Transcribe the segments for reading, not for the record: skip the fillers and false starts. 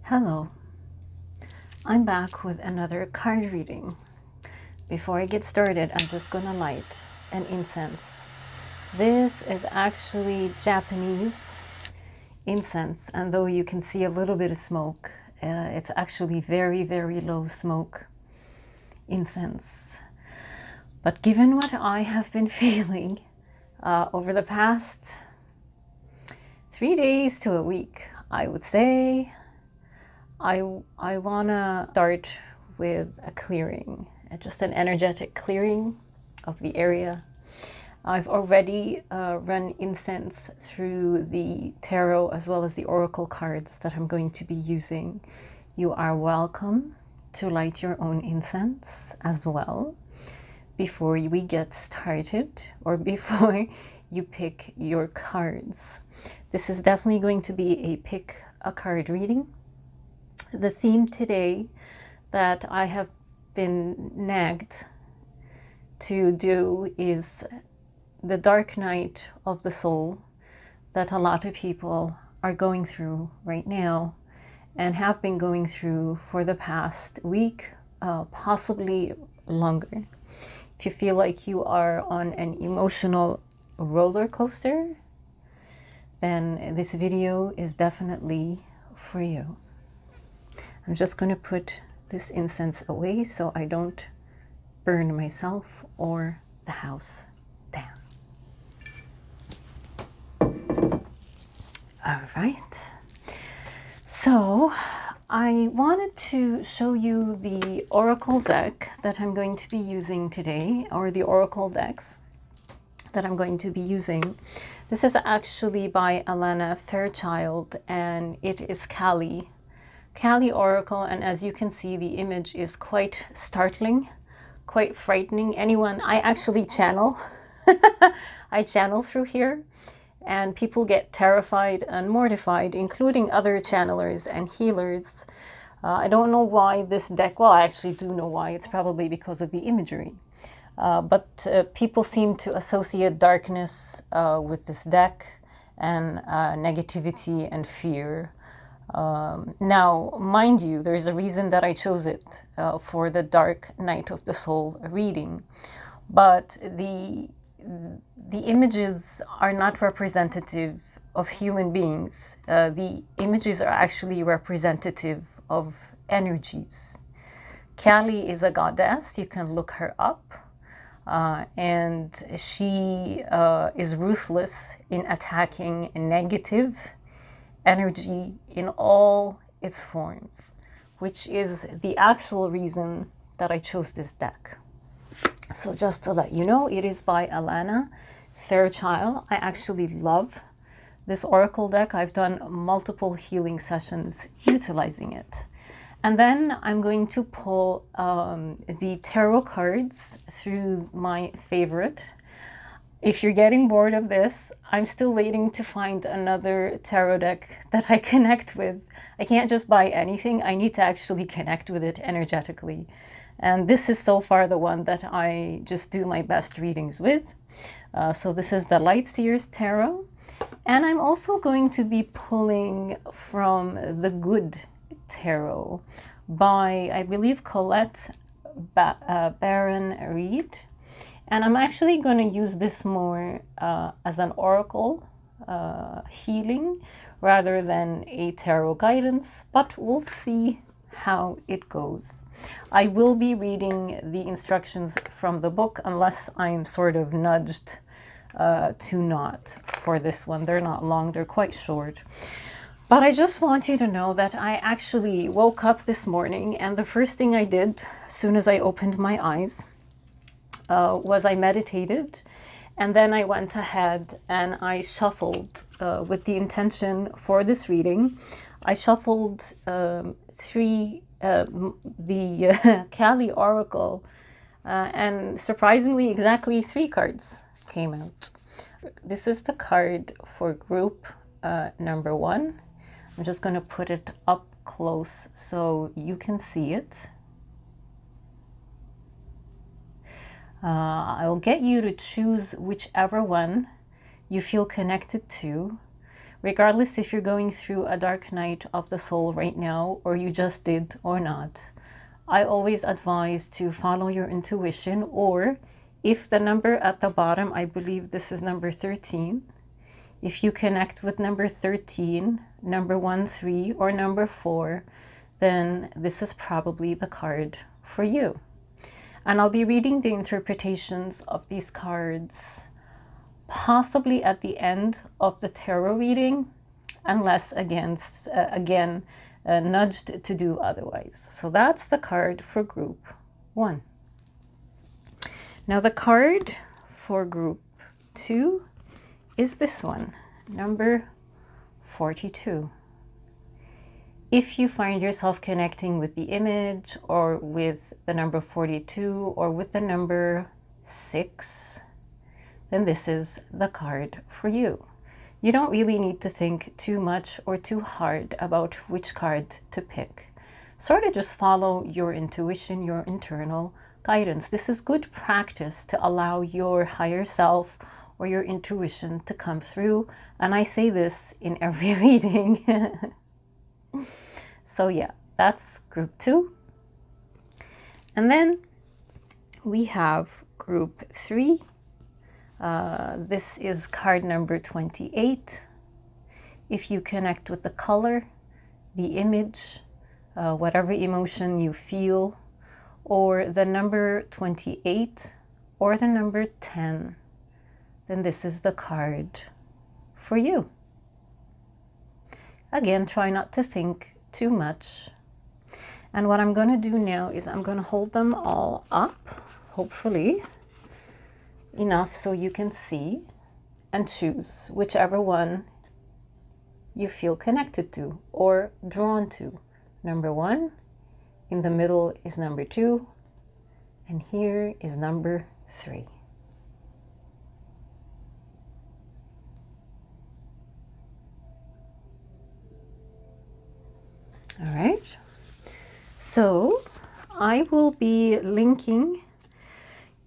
Hello, I'm back with another card reading. Before I get started, I'm just gonna light an incense. This is actually Japanese incense, and though you can see a little bit of smoke, it's actually very, very low smoke incense. But given what I have been feeling over the past 3 days to a week, I would say I want to start with a clearing, just an energetic clearing of the area. I've already run incense through the tarot as well as the oracle cards that I'm going to be using. You are welcome to light your own incense as well before we get started or before you pick your cards. This is definitely going to be a pick a card reading. The theme today that I have been nagged to do is the dark night of the soul that a lot of people are going through right now and have been going through for the past week, possibly longer. If you feel like you are on an emotional roller coaster, then this video is definitely for you. I'm just going to put this incense away so I don't burn myself or the house down. All right. So I wanted to show you the oracle deck that I'm going to be using today, or the oracle decks that I'm going to be using. This is actually by Alana Fairchild, and it is Kali Oracle, and as you can see, the image is quite startling, quite frightening. I actually channel, I channel through here, and people get terrified and mortified, including other channelers and healers. I don't know why this deck, well, I actually do know why. It's probably because of the imagery. But people seem to associate darkness with this deck and negativity and fear. Now, mind you, there is a reason that I chose it for the Dark Night of the Soul reading, but the images are not representative of human beings. The images are actually representative of energies. Kali is a goddess. You can look her up. And she is ruthless in attacking negative energy in all its forms, which is the actual reason that I chose this deck. So just to let you know, it is by Alana Fairchild. I actually love this oracle deck. I've done multiple healing sessions utilizing it. And then I'm going to pull the tarot cards through my favorite. If you're getting bored of this, I'm still waiting to find another tarot deck that I connect with. I can't just buy anything. I need to actually connect with it energetically. And this is so far the one that I just do my best readings with. So this is the Light Seers Tarot. And I'm also going to be pulling from the Good Tarot by, I believe, Colette Baron Reed. And I'm actually going to use this more as an oracle healing rather than a tarot guidance, but we'll see how it goes. I will be reading the instructions from the book unless I'm sort of nudged to not for this one. They're not long, they're quite short. But I just want you to know that I actually woke up this morning, and the first thing I did as soon as I opened my eyes was I meditated, and then I went ahead and I shuffled with the intention for this reading. I shuffled the Kali Oracle, and surprisingly, exactly 3 cards came out. This is the card for group number 1. I'm just going to put it up close so you can see it. I will get you to choose whichever one you feel connected to. regardless if you're going through a dark night of the soul right now, or you just did or not, I always advise to follow your intuition, or if the number at the bottom, I believe this is number 13, if you connect with number 13, number 1, 3, or number 4, then this is probably the card for you. And I'll be reading the interpretations of these cards possibly at the end of the tarot reading, unless again nudged to do otherwise. So that's the card for group 1. Now the card for group 2 is this one, number 42. If you find yourself connecting with the image, or with the number 42, or with the number 6, then this is the card for you. You don't really need to think too much or too hard about which card to pick. Sort of just follow your intuition, your internal guidance. This is good practice to allow your higher self or your intuition to come through. And I say this in every reading. So yeah, that's group 2. And then we have group 3. This is card number 28. If you connect with the color, the image, whatever emotion you feel, or the number 28 or the number 10, then this is the card for you. Again, try not to think too much. And what I'm going to do now is I'm going to hold them all up, hopefully enough so you can see, and choose whichever one you feel connected to or drawn to. Number 1, in the middle is number 2, and here is number 3. All right, so I will be linking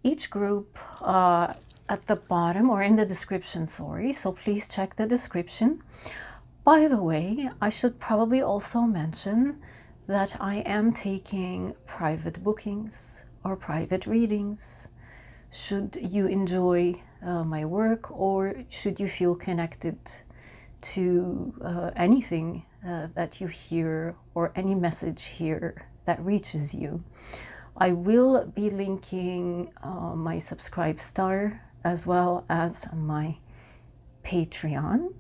each group at the bottom, or in the description, sorry, so please check the description. By the way, I should probably also mention that I am taking private bookings or private readings. Should you enjoy my work, or should you feel connected to anything that you hear, or any message here that reaches you, I will be linking my Subscribe Star as well as my Patreon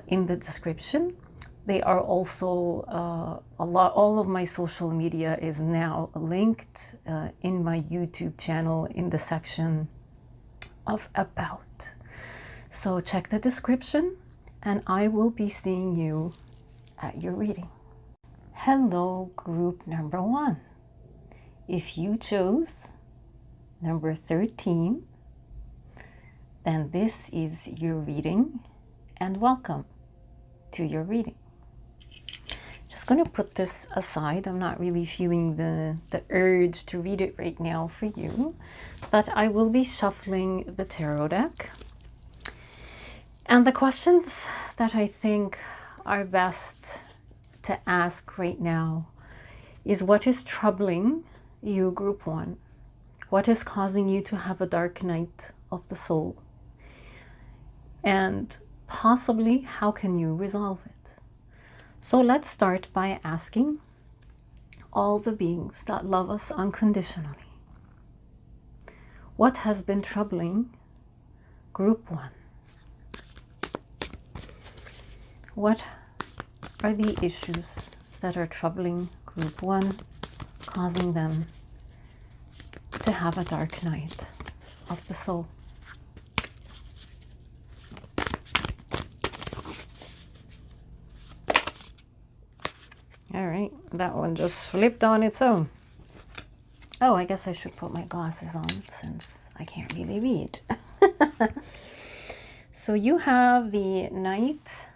in the description. They are also all of my social media is now linked in my YouTube channel in the section of About. So check the description, and I will be seeing you at your reading. Hello, group number 1. If you chose number 13, then this is your reading, and welcome to your reading. Just going to put this aside. I'm not really feeling the urge to read it right now for you, but I will be shuffling the tarot deck. And the questions that I think are best to ask right now is, what is troubling you, group 1? What is causing you to have a dark night of the soul? And possibly, how can you resolve it? So let's start by asking all the beings that love us unconditionally, what has been troubling group 1? What are the issues that are troubling group 1, causing them to have a dark night of the soul? All right, that one just flipped on its own. Oh, I guess I should put my glasses on since I can't really read. So you have the Knight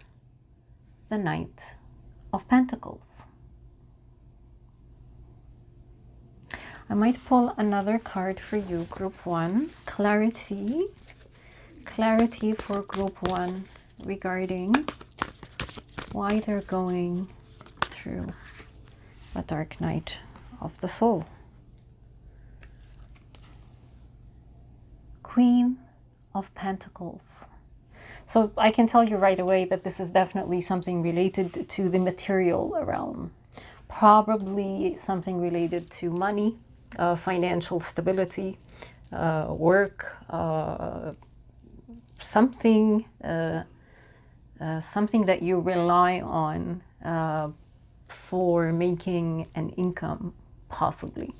of Pentacles. I might pull another card for you, group 1. Clarity for group 1 regarding why they're going through a dark night of the soul. Queen of Pentacles. So I can tell you right away that this is definitely something related to the material realm. Probably something related to money, financial stability, work, something something that you rely on for making an income, possibly.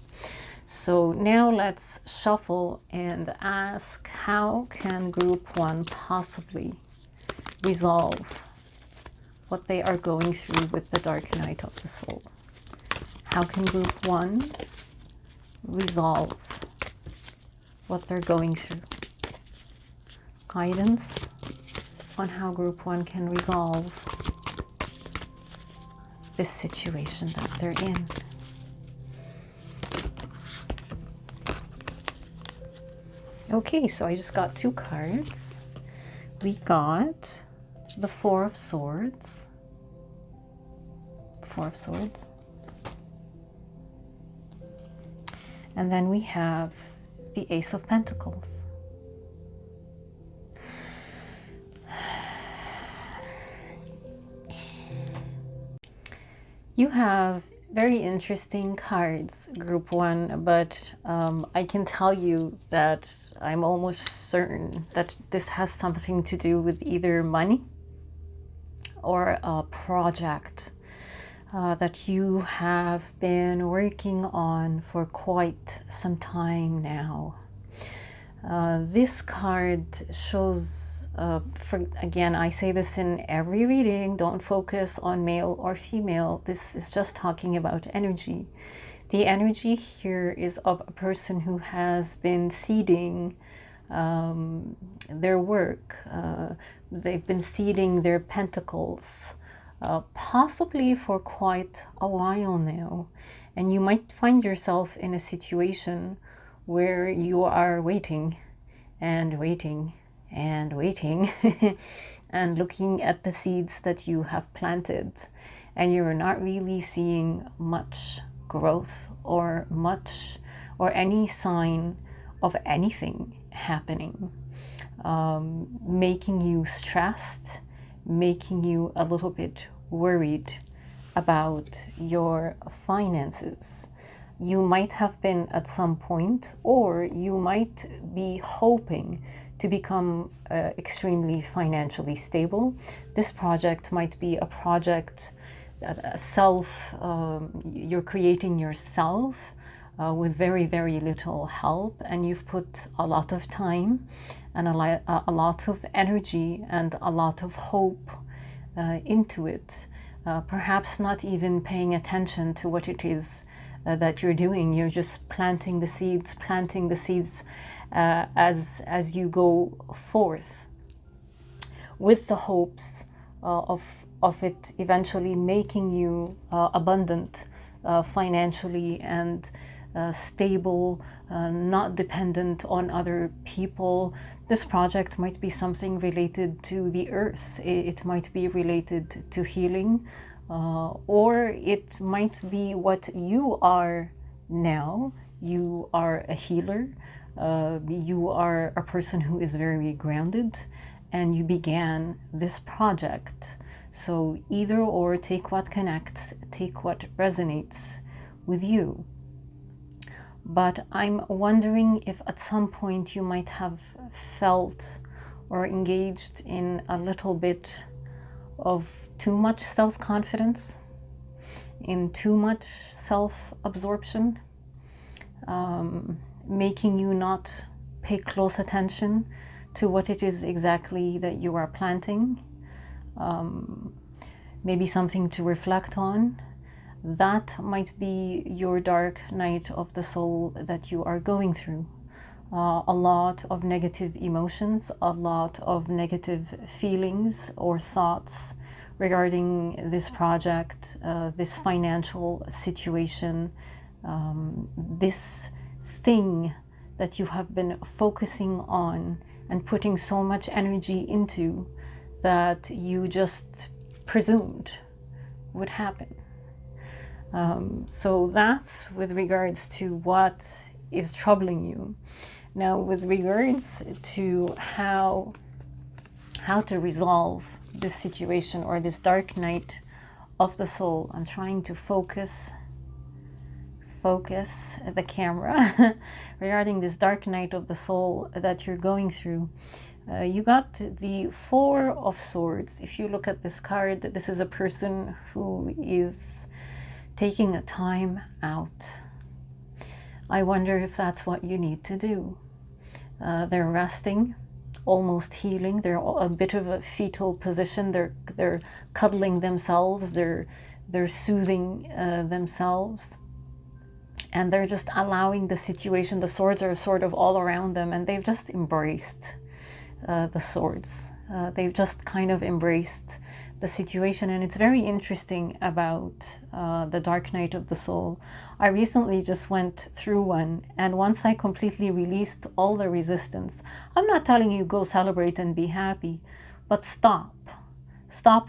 So now let's shuffle and ask, how can group 1 possibly resolve what they are going through with the dark night of the soul? How can group 1 resolve what they're going through? Guidance on how group 1 can resolve this situation that they're in. Okay, so I just got 2 cards. We got the Four of Swords. Four of Swords. And then we have the Ace of Pentacles. You have very interesting cards, group 1, but I can tell you that I'm almost certain that this has something to do with either money or a project that you have been working on for quite some time now. This card shows, again, I say this in every reading, don't focus on male or female. This is just talking about energy. The energy here is of a person who has been seeding their work. They've been seeding their pentacles, possibly for quite a while now. And you might find yourself in a situation where you are waiting and waiting and waiting and looking at the seeds that you have planted, and you're not really seeing much growth or any sign of anything happening, making you stressed, making you a little bit worried about your finances. You might have been at some point, or you might be hoping to become extremely financially stable. This project might be a project that you're creating yourself with very, very little help, and you've put a lot of time and a lot of energy and a lot of hope into it. Perhaps not even paying attention to what it is that you're doing. You're just planting the seeds as you go forth, with the hopes of it eventually making you abundant financially and stable, not dependent on other people. This project might be something related to the earth. It might be related to healing, or it might be what you are now. You are a healer. You are a person who is very grounded, and you began this project. So either or, take what connects, take what resonates with you. But I'm wondering if at some point you might have felt or engaged in a little bit of too much self-confidence, in too much self-absorption, making you not pay close attention to what it is exactly that you are planting. Maybe something to reflect on. That might be your dark night of the soul that you are going through. A lot of negative emotions, a lot of negative feelings or thoughts regarding this project, this financial situation, this thing that you have been focusing on and putting so much energy into, that you just presumed would happen. So that's with regards to what is troubling you. Now, with regards to how to resolve this situation or this dark night of the soul, I'm trying to focus the camera regarding this dark night of the soul that you're going through. You got the Four of Swords. If you look at this card, this is a person who is taking a time out. I wonder if that's what you need to do. They're resting, almost healing. They're a bit of a fetal position. They're cuddling themselves. They're soothing themselves. And they're just allowing the situation. The swords are sort of all around them, and they've just embraced the swords. They've just kind of embraced the situation. And it's very interesting about the dark night of the soul. I recently just went through one, and once I completely released all the resistance, I'm not telling you go celebrate and be happy, but stop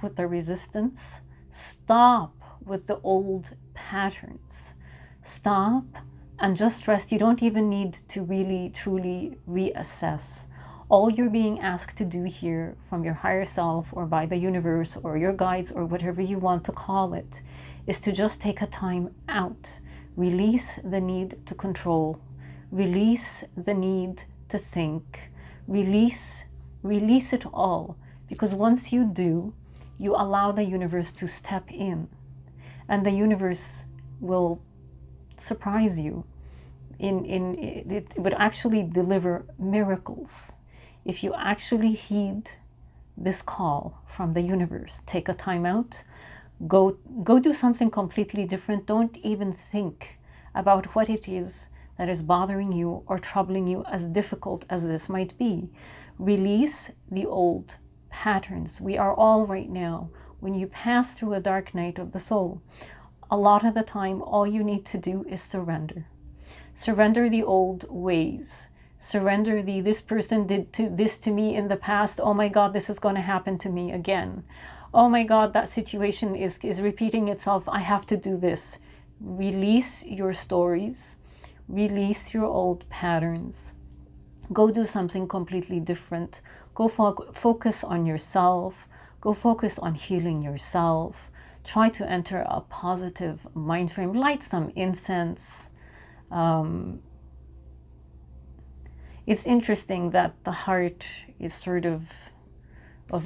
with the resistance, stop with the old patterns, stop and just rest. You don't even need to really truly reassess. All you're being asked to do here from your higher self or by the universe or your guides or whatever you want to call it is to just take a time out. Release the need to control. Release the need to think. Release it all. Because once you do, you allow the universe to step in. And the universe will surprise you. It would actually deliver miracles. If you actually heed this call from the universe, take a time out, go do something completely different. Don't even think about what it is that is bothering you or troubling you, as difficult as this might be. Release the old patterns. We are all right now, when you pass through a dark night of the soul, a lot of the time, all you need to do is surrender. Surrender the old ways. Surrender this person did this to me in the past. Oh my God, this is going to happen to me again. Oh my God, that situation is repeating itself. I have to do this. Release your stories. Release your old patterns. Go do something completely different. Go focus on yourself. Go focus on healing yourself. Try to enter a positive mind frame. Light some incense. It's interesting that the heart is sort of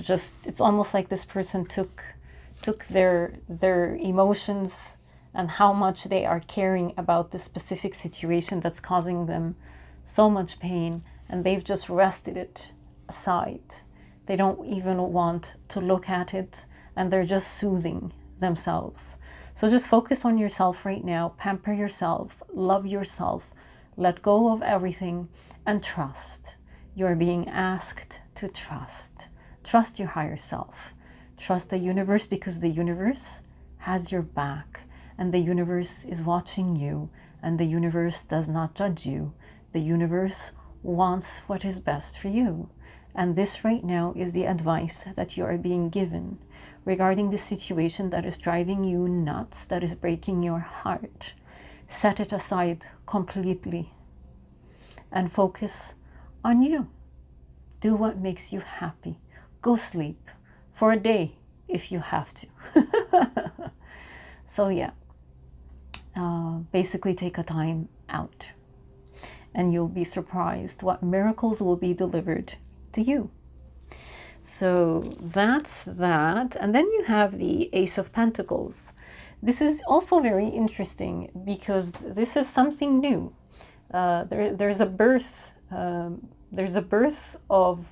just, it's almost like this person took their emotions and how much they are caring about the specific situation that's causing them so much pain, and they've just rested it aside. They don't even want to look at it, and they're just soothing themselves. So just focus on yourself right now, pamper yourself, love yourself, let go of everything, and trust. You're being asked to trust. Trust your higher self. Trust the universe, because the universe has your back, and the universe is watching you, and the universe does not judge you. The universe wants what is best for you. And this right now is the advice that you are being given regarding the situation that is driving you nuts, that is breaking your heart. Set it aside completely and focus on you. Do what makes you happy. Go sleep for a day if you have to. So yeah, basically take a time out, and you'll be surprised what miracles will be delivered to you. So that's that. And then you have the Ace of Pentacles. This is also very interesting because this is something new. There's a birth. There's a birth of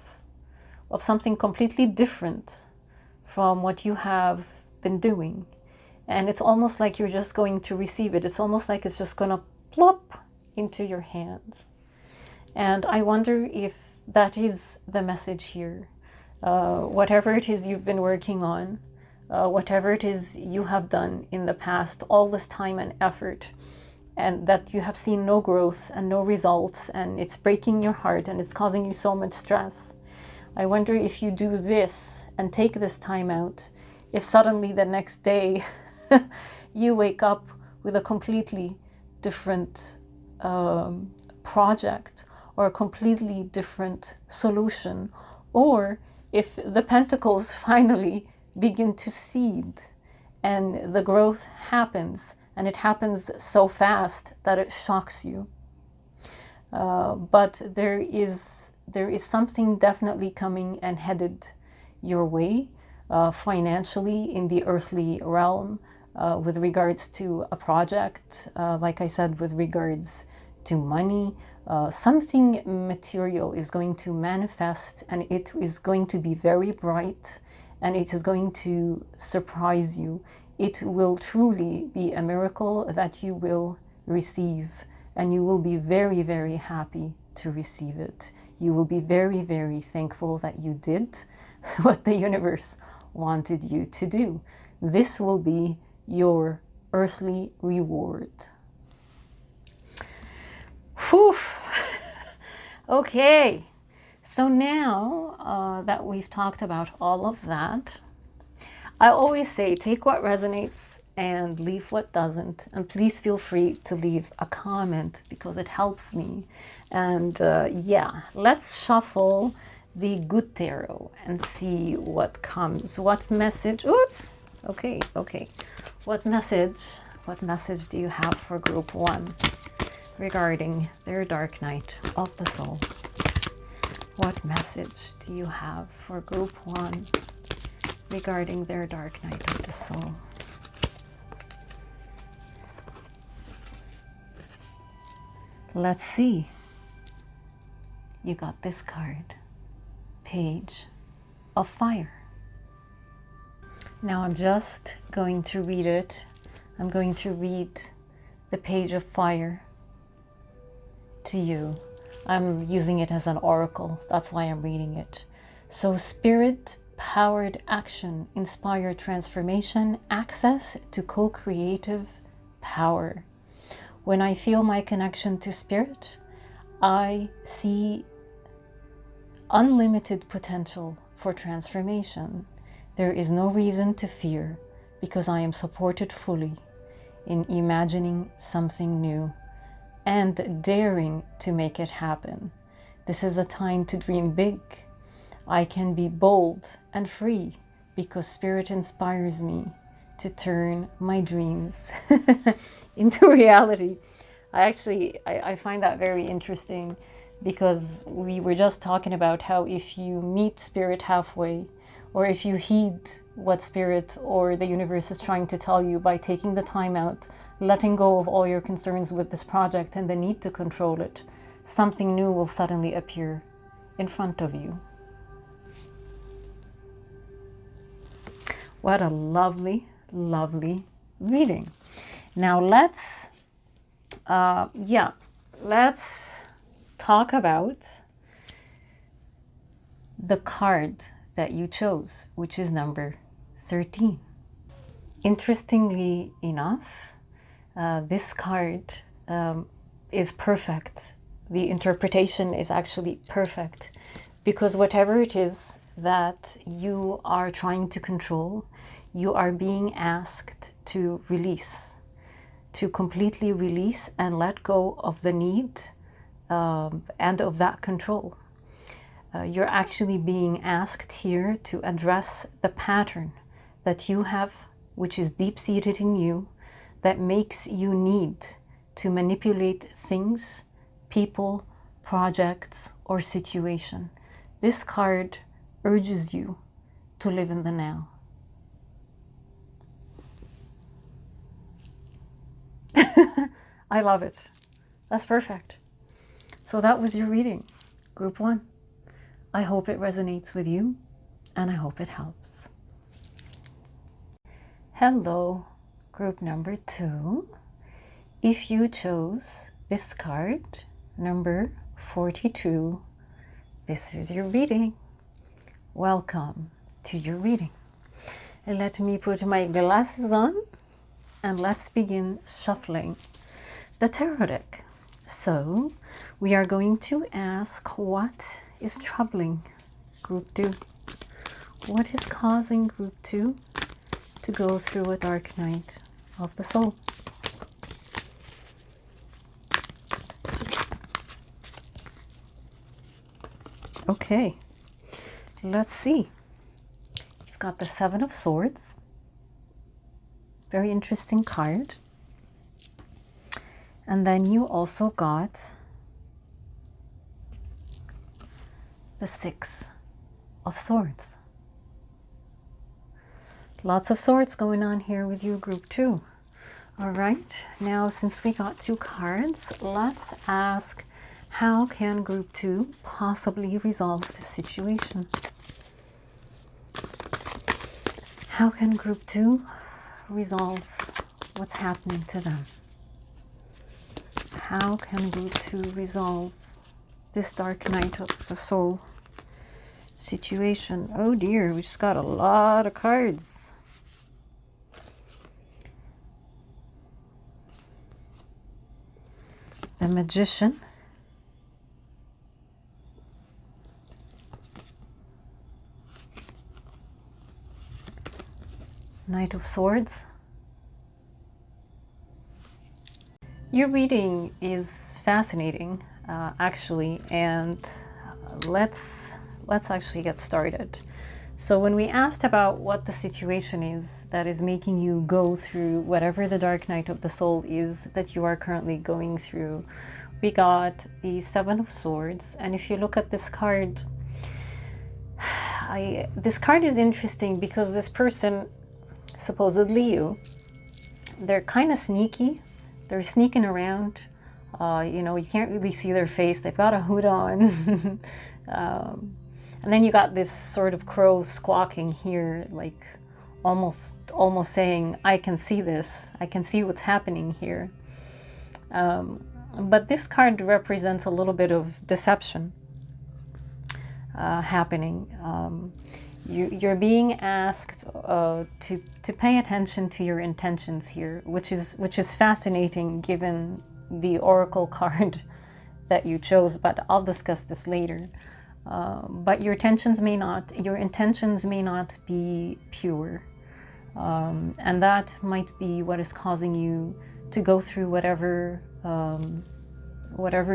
something completely different from what you have been doing, and it's almost like you're just going to receive it. It's almost like it's just going to plop into your hands. And I wonder if that is the message here. Whatever it is you've been working on, whatever it is you have done in the past, all this time and effort, and that you have seen no growth and no results, and it's breaking your heart and it's causing you so much stress. I wonder if you do this and take this time out, if suddenly the next day you wake up with a completely different project or a completely different solution, or if the pentacles finally begin to seed and the growth happens, and it happens so fast that it shocks you. But there is something definitely coming and headed your way, financially, in the earthly realm, with regards to a project, like I said, with regards to money. Something material is going to manifest, and it is going to be very bright, and it is going to surprise you. It will truly be a miracle that you will receive, and you will be very, very happy to receive it. You will be very, very thankful that you did what the universe wanted you to do. This will be your earthly reward. Whew. Okay, so now that we've talked about all of that, I always say take what resonates and leave what doesn't. And please feel free to leave a comment because it helps me. And yeah, let's shuffle the good tarot and see what comes. What message? Oops. Okay. What message do you have for group 1 regarding their dark night of the soul? What message do you have for group 1 regarding their dark night of the soul? Let's see. You got this card, Page of Fire. Now I'm just going to read it. I'm going to read the Page of Fire to you. I'm using it as an oracle. That's why I'm reading it. So, spirit-powered action, inspired transformation, access to co-creative power. When I feel my connection to spirit, I see unlimited potential for transformation. There is no reason to fear because I am supported fully in imagining something new and daring to make it happen. This is a time to dream big. I can be bold and free because spirit inspires me to turn my dreams into reality. I find that very interesting because we were just talking about how if you meet spirit halfway, or if you heed what spirit or the universe is trying to tell you by taking the time out, letting go of all your concerns with this project and the need to control it, something new will suddenly appear in front of you. What a lovely, lovely reading. Now let's talk about the card that you chose, which is number 13. Interestingly enough, this card is perfect. The interpretation is actually perfect because whatever it is that you are trying to control, you are being asked to release, to completely release and let go of the need and of that control. You're actually being asked here to address the pattern that you have, which is deep-seated in you, that makes you need to manipulate things, people, projects, or situation. This card urges you to live in the now. I love it. That's perfect. So that was your reading, group 1. I hope it resonates with you, and I hope it helps. Hello, group number 2. If you chose this card, number 42, this is your reading. Welcome to your reading. And let me put my glasses on, and let's begin shuffling the tarot deck. So, we are going to ask what is troubling Group 2. What is causing Group 2 to go through a dark night of the soul? Okay, let's see. You've got the Seven of Swords. Very interesting card. And then you also got the Six of Swords. Lots of swords going on here with you, Group 2. All right, now since we got 2 cards, let's ask, how can Group 2 possibly resolve this situation? How can Group 2 resolve what's happening to them? How can Group 2 resolve this dark night of the soul situation? Oh dear, we just got a lot of cards. The Magician. Knight of Swords. Your reading is fascinating, actually, and let's actually get started. So when we asked about what the situation is that is making you go through whatever the dark night of the soul is that you are currently going through, we got the Seven of Swords. And if you look at this card, this card is interesting because this person, supposedly you, they're kind of sneaky. They're sneaking around. You know, you can't really see their face. They've got a hood on. And then you got this sort of crow squawking here, like almost saying, I can see this. I can see what's happening here. But this card represents a little bit of deception happening. You're being asked to pay attention to your intentions here, which is fascinating given the oracle card that you chose. But I'll discuss this later. But your intentions may not be pure, and that might be what is causing you to go through whatever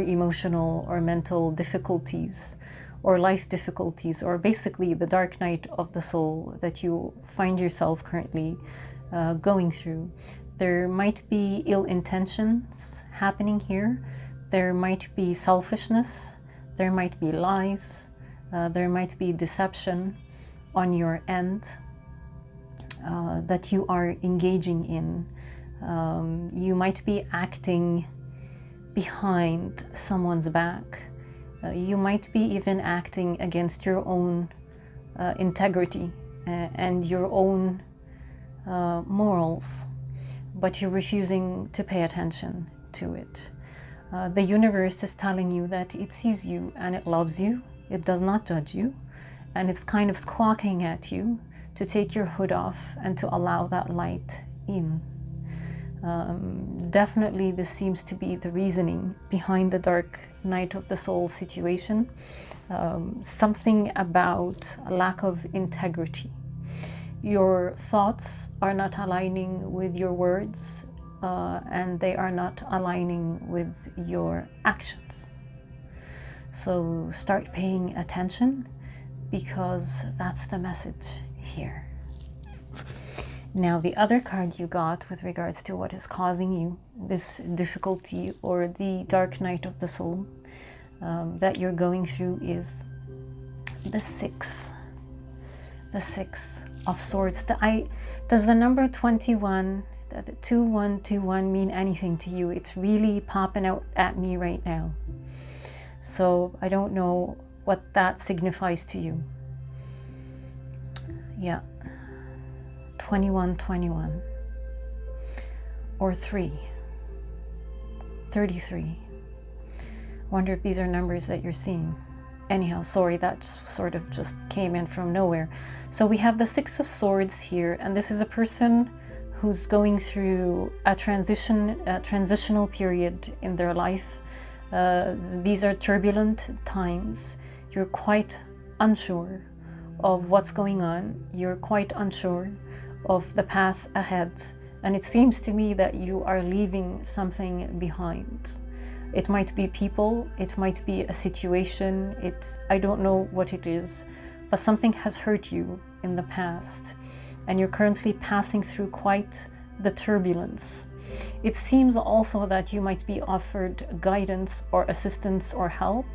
emotional or mental difficulties or life difficulties, or basically the dark night of the soul that you find yourself currently going through. There might be ill intentions happening here. There might be selfishness. There might be lies. There might be deception on your end that you are engaging in. You might be acting behind someone's back. You might be even acting against your own integrity and your own morals, but you're refusing to pay attention to it. The universe is telling you that it sees you and it loves you. It does not judge you, and it's kind of squawking at you to take your hood off and to allow that light in. Definitely this seems to be the reasoning behind the dark night of the soul situation. Something about a lack of integrity. Your thoughts are not aligning with your words, and they are not aligning with your actions. So start paying attention, because that's the message here. Now, the other card you got with regards to what is causing you this difficulty or the dark night of the soul that you're going through is the Six of Swords. Does the number 21, the 2121 mean anything to you? It's really popping out at me right now. So I don't know what that signifies to you. Yeah. 2121 or 33. Wonder if these are numbers that you're seeing. Anyhow, sorry, that sort of just came in from nowhere. So we have the Six of Swords here, and this is a person who's going through a transitional period in their life. These are turbulent times. You're quite unsure of what's going on. You're quite unsure of the path ahead. And it seems to me that you are leaving something behind. It might be people, it might be a situation, I don't know what it is, but something has hurt you in the past, and you're currently passing through quite the turbulence. It seems also that you might be offered guidance or assistance or help.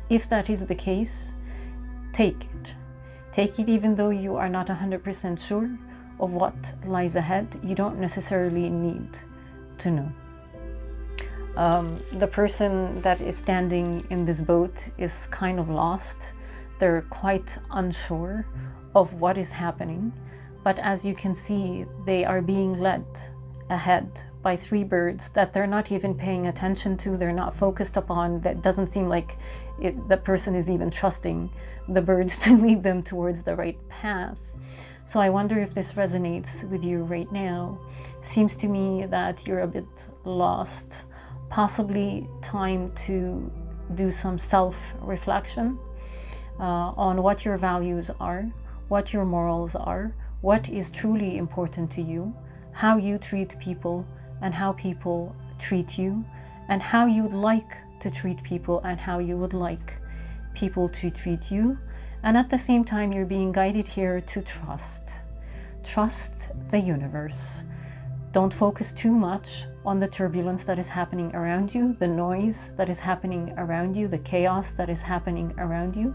If that is the case, take it. Take it even though you are not 100% sure of what lies ahead. You don't necessarily need to know. The person that is standing in this boat is kind of lost. They're quite unsure of what is happening. But as you can see, they are being led ahead by three birds that they're not even paying attention to, they're not focused upon. That doesn't seem like the person is even trusting the birds to lead them towards the right path. So I wonder if this resonates with you right now. Seems to me that you're a bit lost. Possibly time to do some self-reflection on what your values are, what your morals are, what is truly important to you, how you treat people and how people treat you, and how you'd like to treat people and how you would like people to treat you. And at the same time, you're being guided here to trust. Trust the universe. Don't focus too much on the turbulence that is happening around you, the noise that is happening around you, the chaos that is happening around you.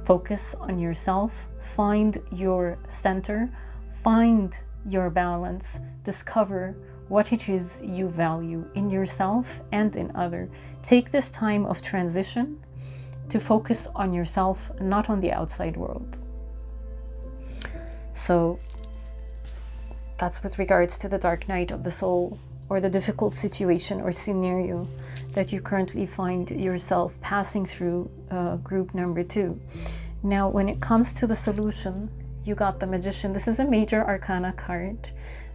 Focus on yourself. Find your center. Find your balance. Discover what it is you value in yourself and in others. Take this time of transition to focus on yourself, not on the outside world. So that's with regards to the dark night of the soul, or the difficult situation or scenario that you currently find yourself passing through, group number 2. Now, when it comes to the solution, you got the Magician. This is a major arcana card.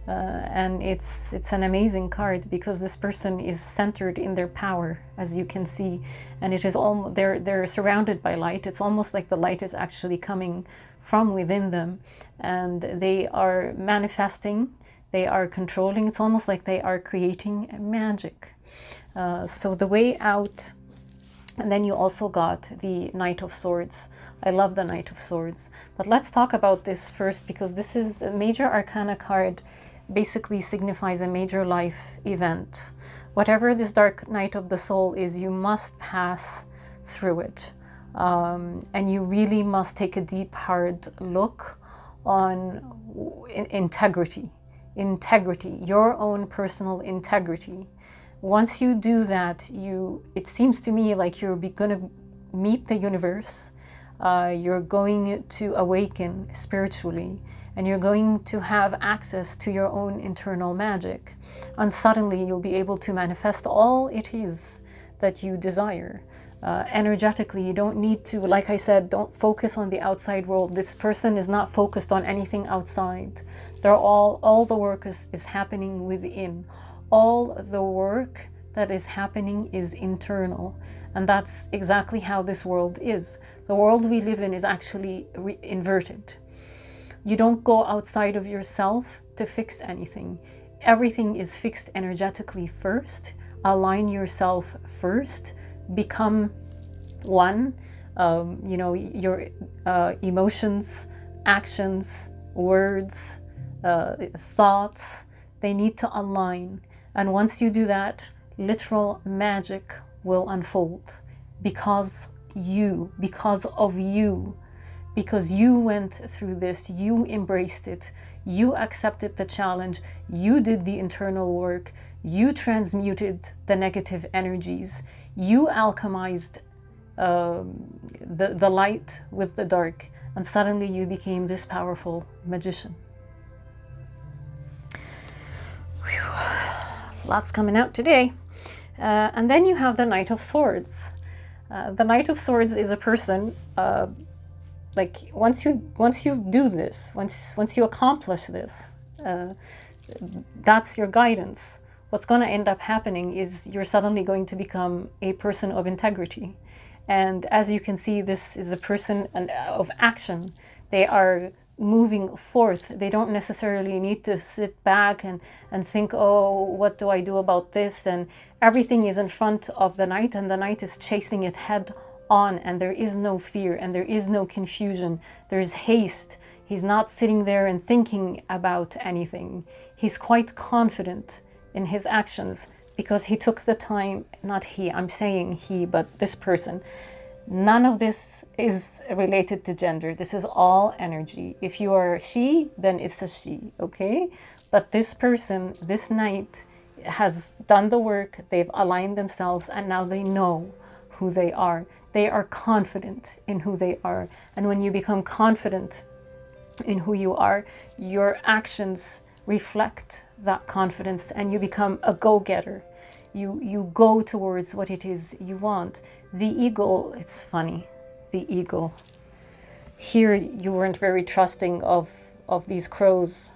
And it's an amazing card because this person is centered in their power, as you can see, and it is almost they're surrounded by light. It's almost like the light is actually coming from within them, and they are manifesting, they are controlling. It's almost like they are creating magic. So the way out. And then you also got the Knight of Swords. I love the Knight of Swords, but let's talk about this first, because this is a major arcana card. Basically signifies a major life event. Whatever this dark night of the soul is, you must pass through it. And you really must take a deep, hard look on integrity, your own personal integrity. Once you do that, it seems to me like you're going to meet the universe. You're going to awaken spiritually. And you're going to have access to your own internal magic. And suddenly you'll be able to manifest all it is that you desire. Energetically, you don't need to, like I said, don't focus on the outside world. This person is not focused on anything outside. They're all the work is happening within. All the work that is happening is internal. And that's exactly how this world is. The world we live in is actually inverted. You don't go outside of yourself to fix anything. Everything is fixed energetically first. Align yourself first. Become one. Your emotions, actions, words, thoughts, they need to align. And once you do that, literal magic will unfold because you went through this, you embraced it, you accepted the challenge, you did the internal work, you transmuted the negative energies, you alchemized the light with the dark, and suddenly you became this powerful magician. Whew. Lots coming out today. And then you have the Knight of Swords. The Knight of Swords is a person, like once you do this, once you accomplish this, that's your guidance. What's going to end up happening is you're suddenly going to become a person of integrity, And as you can see, this is a person of action. They are moving forth. They don't necessarily need to sit back and think, oh, what do I do about this? And everything is in front of the knight, and the knight is chasing it head on, and there is no fear and there is no confusion. There is haste. He's not sitting there and thinking about anything. He's quite confident in his actions because he took the time, not he, I'm saying he, but this person. None of this is related to gender. This is all energy. If you are she, then it's a she, okay? But this person, this knight, has done the work. They've aligned themselves, and now they know who they are. They are confident in who they are. And when you become confident in who you are, your actions reflect that confidence, and you become a go-getter. You go towards what it is you want. The eagle, it's funny, the eagle. Here you weren't very trusting of these crows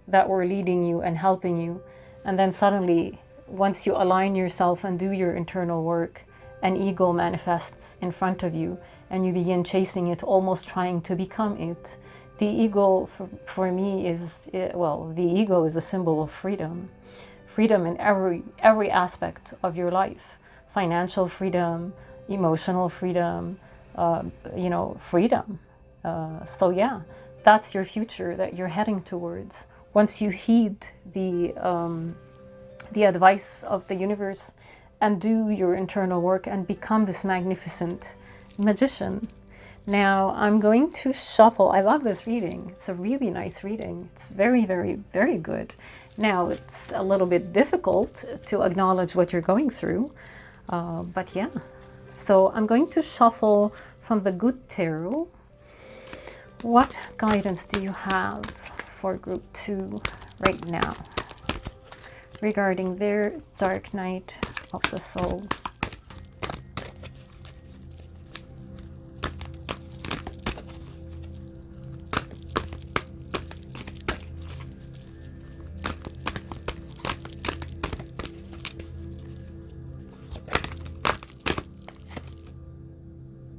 that were leading you and helping you. And then suddenly, once you align yourself and do your internal work, an eagle manifests in front of you and you begin chasing it, almost trying to become it. The eagle for me is, well, the eagle is a symbol of freedom. Freedom in every aspect of your life. Financial freedom, emotional freedom, freedom. So yeah, that's your future that you're heading towards. Once you heed the advice of the universe and do your internal work and become this magnificent magician. Now I'm going to shuffle. I love this reading. It's a really nice reading. It's very, very, very good. Now it's a little bit difficult to acknowledge what you're going through, but yeah. So I'm going to shuffle from the Good Tarot. What guidance do you have for group 2 right now regarding their dark night of the soul?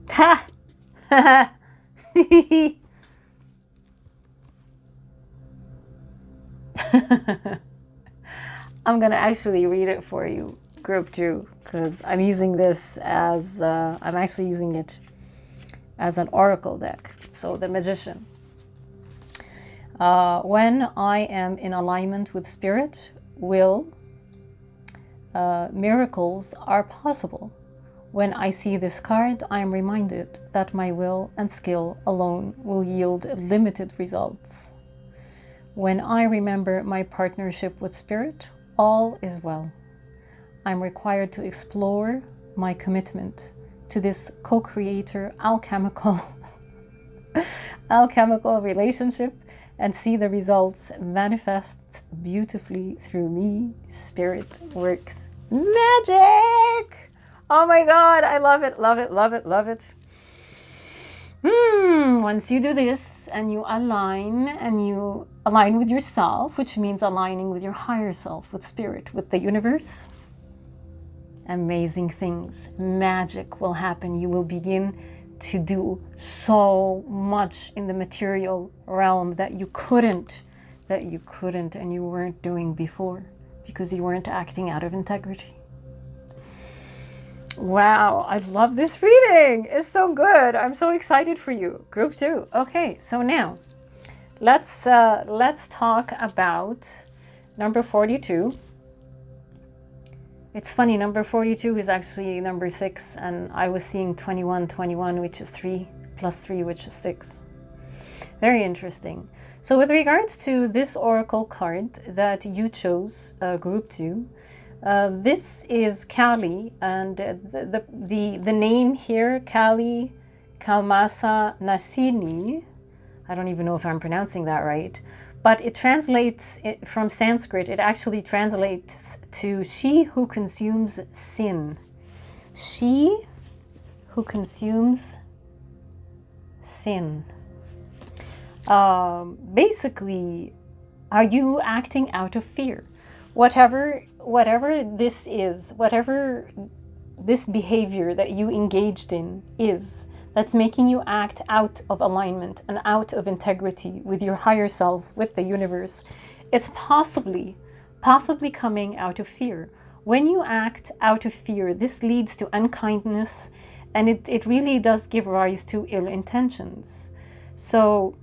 Ha! I'm gonna actually read it for you, group 2, because I'm using this as I'm actually using it as an oracle deck. So the Magician. When I am in alignment with spirit, will, miracles are possible. When I see this card, I am reminded that my will and skill alone will yield limited results. When I remember my partnership with spirit, all is well. I'm required to explore my commitment to this co-creator alchemical relationship and see the results manifest beautifully through me. Spirit works magic! Oh my God, I love it, love it, love it, love it. Once you do this and you align with yourself, which means aligning with your higher self, with spirit, with the universe, amazing things, magic will happen. You will begin to do so much in the material realm that you couldn't and you weren't doing before because you weren't acting out of integrity. Wow, I love this reading. It's so good. I'm so excited for you. Group 2. Okay, so now let's talk about number 42. It's funny, number 42 is actually number 6, and I was seeing 21, which is 3 plus 3, which is 6. Very interesting. So with regards to this oracle card that you chose, group 2, this is Kali, and the name here, Kali Kalmasa Nasini. I don't even know if I'm pronouncing that right, but it translates from Sanskrit. It actually translates to she who consumes sin. She who consumes sin. Basically, are you acting out of fear? Whatever this is, whatever this behavior that you engaged in is, that's making you act out of alignment and out of integrity with your higher self, with the universe, it's possibly coming out of fear. When you act out of fear, this leads to unkindness, and it really does give rise to ill intentions. So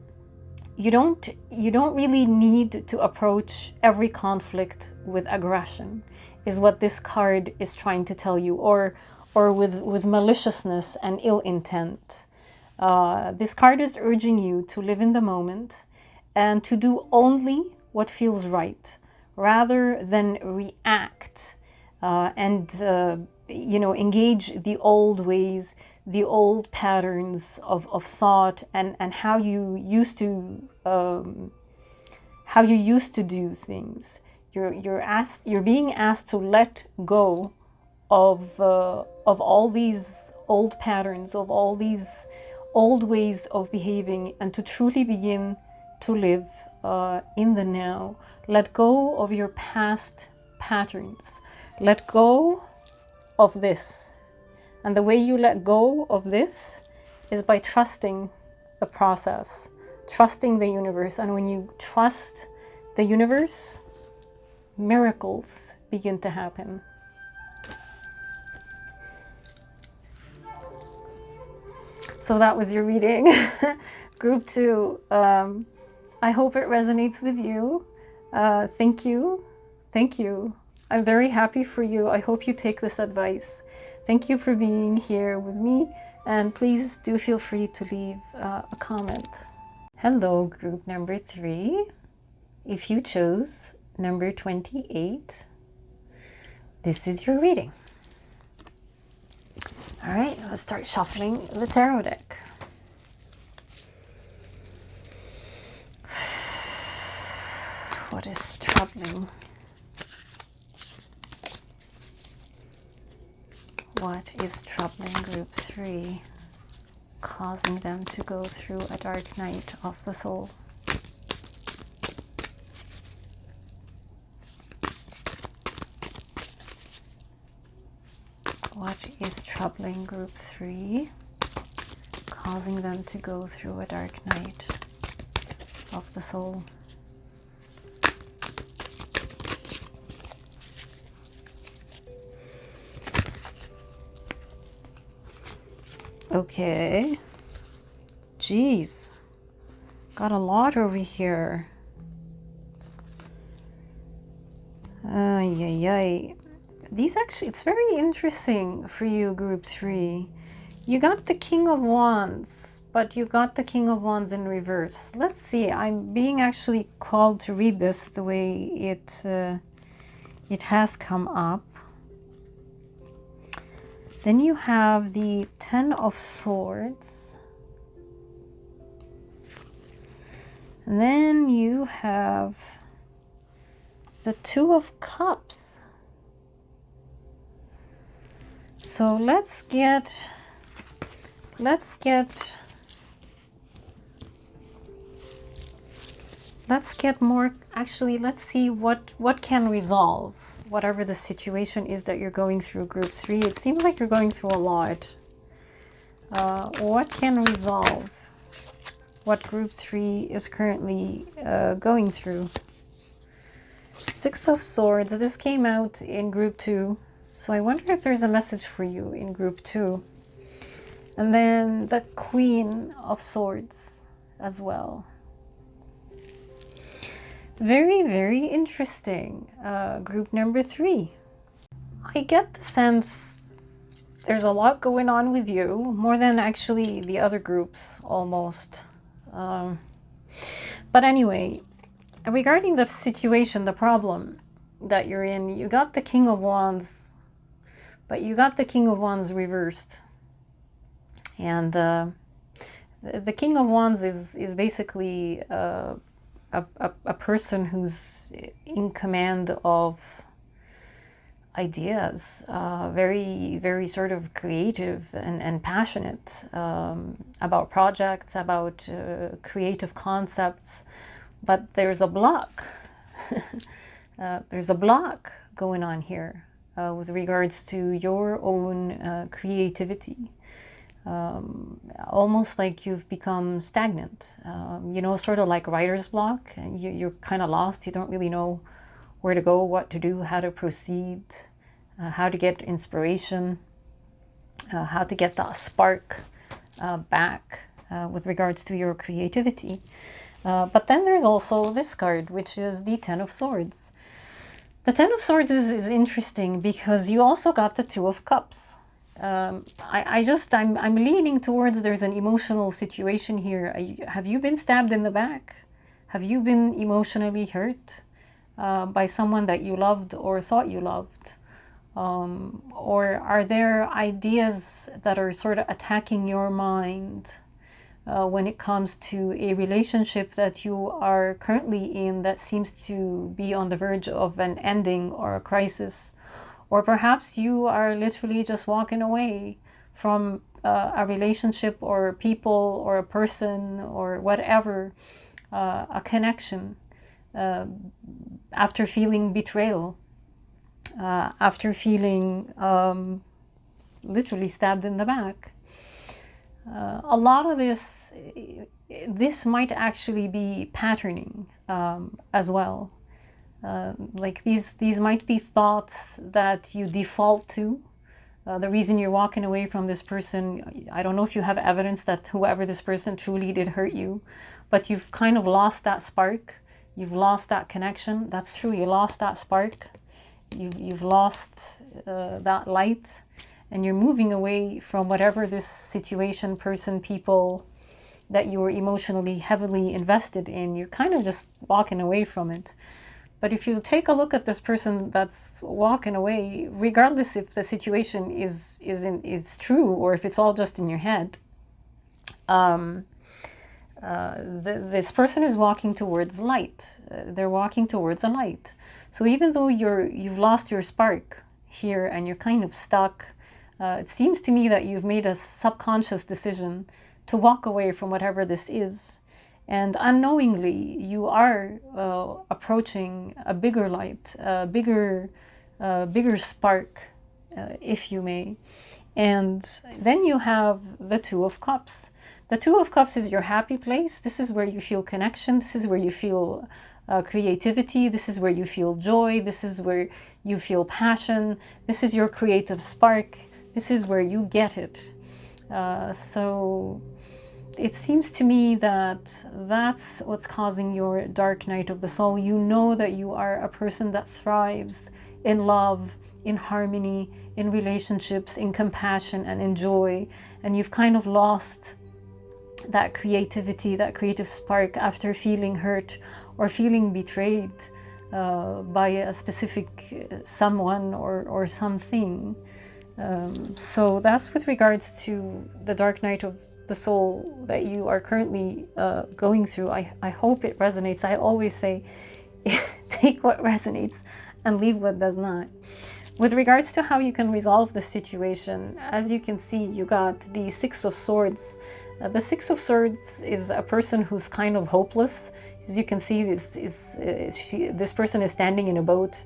you don't really need to approach every conflict with aggression, is what this card is trying to tell you, or with maliciousness and ill intent. This card is urging you to live in the moment and to do only what feels right, rather than react and engage the old ways, the old patterns of thought, and how you used to do things. You're being asked to let go of all these old patterns, of all these old ways of behaving, and to truly begin to live in the now. Let go of your past patterns. Let go of this. And the way you let go of this is by trusting the process, trusting the universe. And when you trust the universe, miracles begin to happen. So that was your reading. Group 2. I hope it resonates with you. Thank you. Thank you. I'm very happy for you. I hope you take this advice. Thank you for being here with me, and please do feel free to leave a comment. Hello, group number 3. If you chose number 28, this is your reading. All right, let's start shuffling the tarot deck. What is troubling? What is troubling group 3, causing them to go through a dark night of the soul? What is troubling group 3, causing them to go through a dark night of the soul? Okay. Jeez. Got a lot over here. Ay. These actually, it's very interesting for you, group 3. You got the King of Wands, but you got the King of Wands in reverse. Let's see. I'm being actually called to read this the way it has come up. Then you have the Ten of Swords. And then you have the Two of Cups. So let's get more, actually, let's see what can resolve whatever the situation is that you're going through, group 3. It seems like you're going through a lot. What can resolve what group 3 is currently going through? Six of Swords. This came out in group 2. So I wonder if there's a message for you in group 2. And then the Queen of Swords as well. Very, very interesting. Group number 3. I get the sense there's a lot going on with you, more than actually the other groups, almost. But anyway, regarding the situation, the problem that you're in, you got the King of Wands, but you got the King of Wands reversed. And the King of Wands is basically a person who's in command of ideas, very, very sort of creative and passionate about projects, about creative concepts. But there's a block. There's a block going on here. with regards to your own creativity. Almost like you've become stagnant, sort of like writer's block. And you're kind of lost. You don't really know where to go, what to do, how to proceed, how to get inspiration, how to get that spark back with regards to your creativity. But then there's also this card, which is the Ten of Swords. The Ten of Swords is interesting because you also got the Two of Cups. I'm leaning towards there's an emotional situation here. Have you been stabbed in the back? Have you been emotionally hurt by someone that you loved or thought you loved? Or are there ideas that are sort of attacking your mind when it comes to a relationship that you are currently in that seems to be on the verge of an ending or a crisis? Or perhaps you are literally just walking away from a relationship or people or a person or whatever, a connection, after feeling betrayal, after feeling literally stabbed in the back. A lot of this might actually be patterning as well. Like these might be thoughts that you default to. The reason you're walking away from this person, I don't know if you have evidence that whoever this person truly did hurt you, but you've kind of lost that spark. You've lost that connection. That's true. You lost that spark. You've lost that light, and you're moving away from whatever this situation, person, people that you were emotionally heavily invested in. You're kind of just walking away from it. But if you take a look at this person that's walking away, regardless if the situation is true or if it's all just in your head, this person is walking towards light. They're walking towards a light. So even though you've lost your spark here and you're kind of stuck, it seems to me that you've made a subconscious decision to walk away from whatever this is. And unknowingly, you are approaching a bigger light, a bigger spark, if you may. And then you have the Two of Cups. The Two of Cups is your happy place. This is where you feel connection. This is where you feel creativity. This is where you feel joy. This is where you feel passion. This is your creative spark. This is where you get it. So it seems to me that that's what's causing your dark night of the soul. You know that you are a person that thrives in love, in harmony, in relationships, in compassion, and in joy. And you've kind of lost that creativity, that creative spark after feeling hurt or feeling betrayed by a specific someone or something. So that's with regards to the dark night of the soul that you are currently going through. I hope it resonates. I always say, take what resonates and leave what does not. With regards to how you can resolve the situation, as you can see, you got the Six of Swords. The Six of Swords is a person who's kind of hopeless. As you can see, this person is standing in a boat,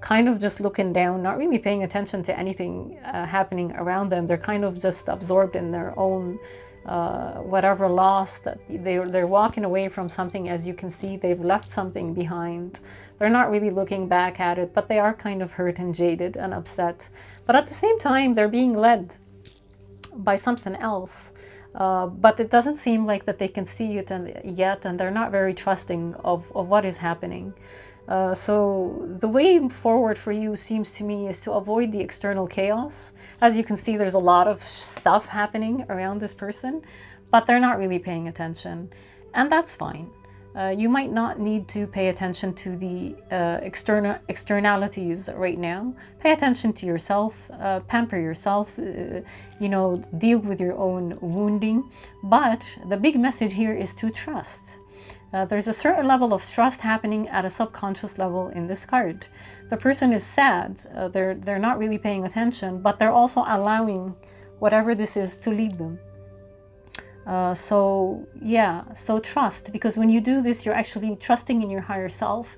kind of just looking down, not really paying attention to anything happening around them. They're kind of just absorbed in their own whatever loss that they're walking away from something. As you can see, they've left something behind. They're not really looking back at it, but they are kind of hurt and jaded and upset. But at the same time, they're being led by something else. But it doesn't seem like that they can see it yet, and they're not very trusting of what is happening. So the way forward for you seems to me is to avoid the external chaos. As you can see, there's a lot of stuff happening around this person, but they're not really paying attention, and that's fine. You might not need to pay attention to the externalities right now. Pay attention to yourself, pamper yourself, deal with your own wounding. But the big message here is to trust. There's a certain level of trust happening at a subconscious level in this card. The person is sad. They're not really paying attention, but they're also allowing whatever this is to lead them. So trust, because when you do this, you're actually trusting in your higher self.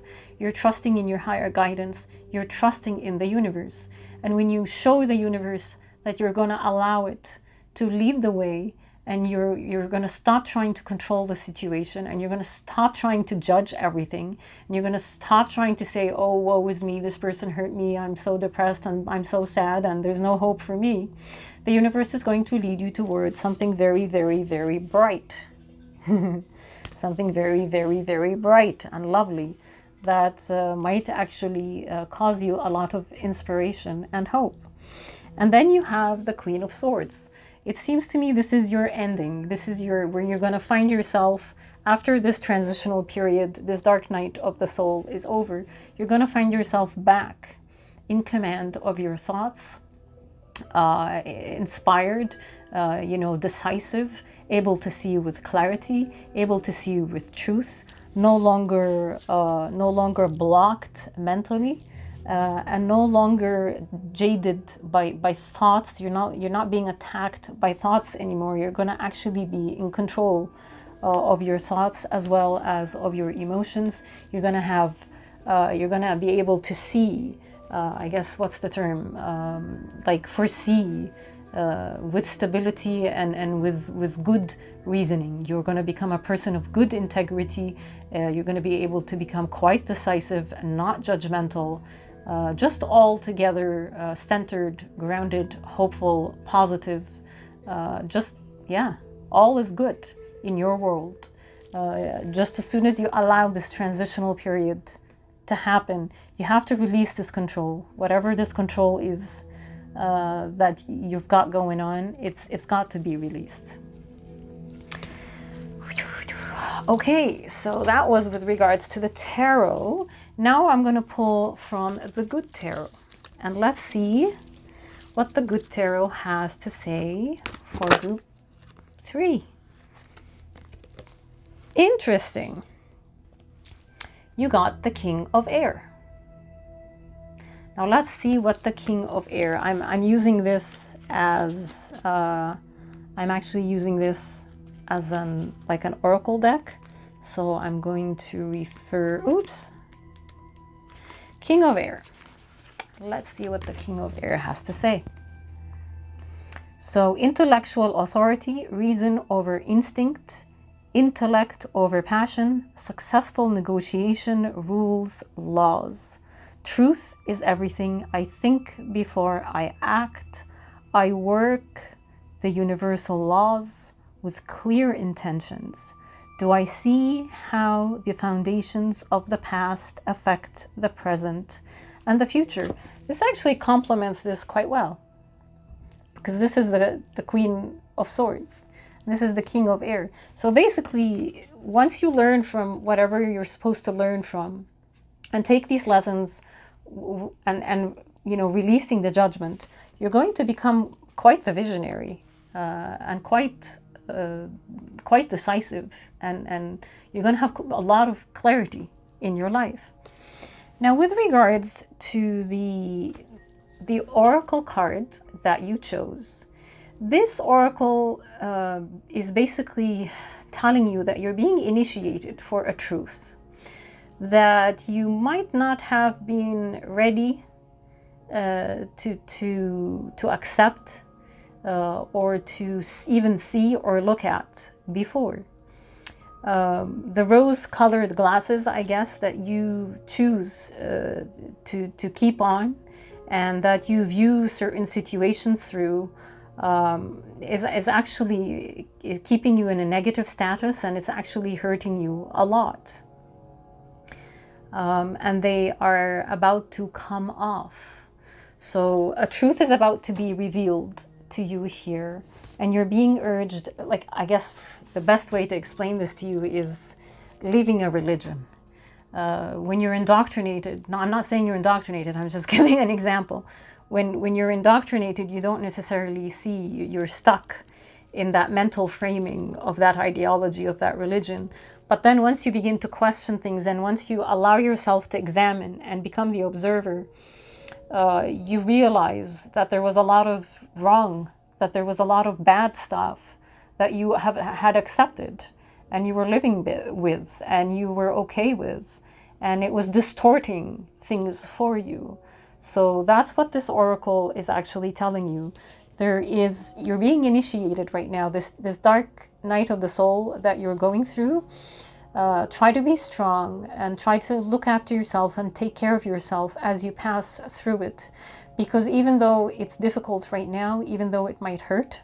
you're trusting in your higher guidance, you're trusting in the universe. And when you show the universe that you're going to allow it to lead the way, and you're going to stop trying to control the situation, and you're going to stop trying to judge everything, and you're going to stop trying to say, oh, woe is me, this person hurt me, I'm so depressed, and I'm so sad, and there's no hope for me. The universe is going to lead you towards something very, very, very bright. Something very, very, very bright and lovely that might actually cause you a lot of inspiration and hope. And then you have the Queen of Swords. It seems to me this is your ending. This is where you're going to find yourself after this transitional period, this dark night of the soul is over. You're going to find yourself back in command of your thoughts, inspired, decisive, able to see with clarity, able to see with truth, no longer blocked mentally. And no longer jaded by thoughts. You're not being attacked by thoughts anymore. You're going to actually be in control of your thoughts as well as of your emotions. You're going to be able to see, I guess, what's the term, foresee with stability and with good reasoning. You're going to become a person of good integrity. You're going to be able to become quite decisive and not judgmental. Just all together, centered, grounded, hopeful, positive. All is good in your world. Just as soon as you allow this transitional period to happen, you have to release this control. Whatever this control is that you've got going on, it's got to be released. Okay, so that was with regards to the tarot. Now I'm going to pull from the Good Tarot. And let's see what the Good Tarot has to say for group 3. Interesting. You got the King of Air. Now let's see what the King of Air. I'm using this as I'm actually using this as an oracle deck. So I'm going to refer, King of Air. Let's see what the King of Air has to say. So intellectual authority, reason over instinct, intellect over passion, successful negotiation, rules, laws. Truth is everything. I think before I act. I work the universal laws with clear intentions. Do I see how the foundations of the past affect the present and the future? This actually complements this quite well, because this is the Queen of Swords. This is the King of Air. So basically, once you learn from whatever you're supposed to learn from, and take these lessons and releasing the judgment, you're going to become quite the visionary and quite decisive, and you're going to have a lot of clarity in your life. Now, with regards to the oracle card that you chose, this oracle is basically telling you that you're being initiated for a truth that you might not have been ready to accept or to even see or look at before. The rose-colored glasses, I guess, that you choose to keep on and that you view certain situations through is actually keeping you in a negative status, and it's actually hurting you a lot. And they are about to come off. So a truth is about to be revealed to you here, and you're being urged, I guess the best way to explain this to you is leaving a religion. When you're indoctrinated, no, I'm not saying you're indoctrinated, I'm just giving an example. When you're indoctrinated, you don't necessarily see, you're stuck in that mental framing of that ideology, of that religion. But then once you begin to question things, and once you allow yourself to examine and become the observer, you realize that there was a lot of wrong, that there was a lot of bad stuff that you had accepted and you were living with and you were okay with. and it was distorting things for you. So that's what this oracle is actually telling you. You're being initiated right now, this dark night of the soul that you're going through. Try to be strong and try to look after yourself and take care of yourself as you pass through it. Because even though it's difficult right now, even though it might hurt,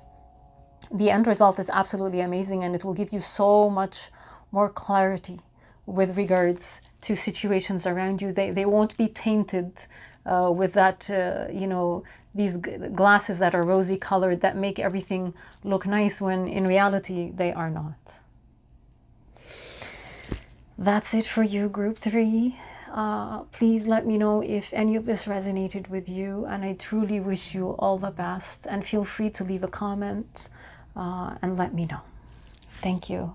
the end result is absolutely amazing, and it will give you so much more clarity with regards to situations around you. They won't be tainted with that, these glasses that are rosy colored that make everything look nice when in reality they are not. That's it for you, Group 3. Please let me know if any of this resonated with you, and I truly wish you all the best, and feel free to leave a comment and let me know. Thank you.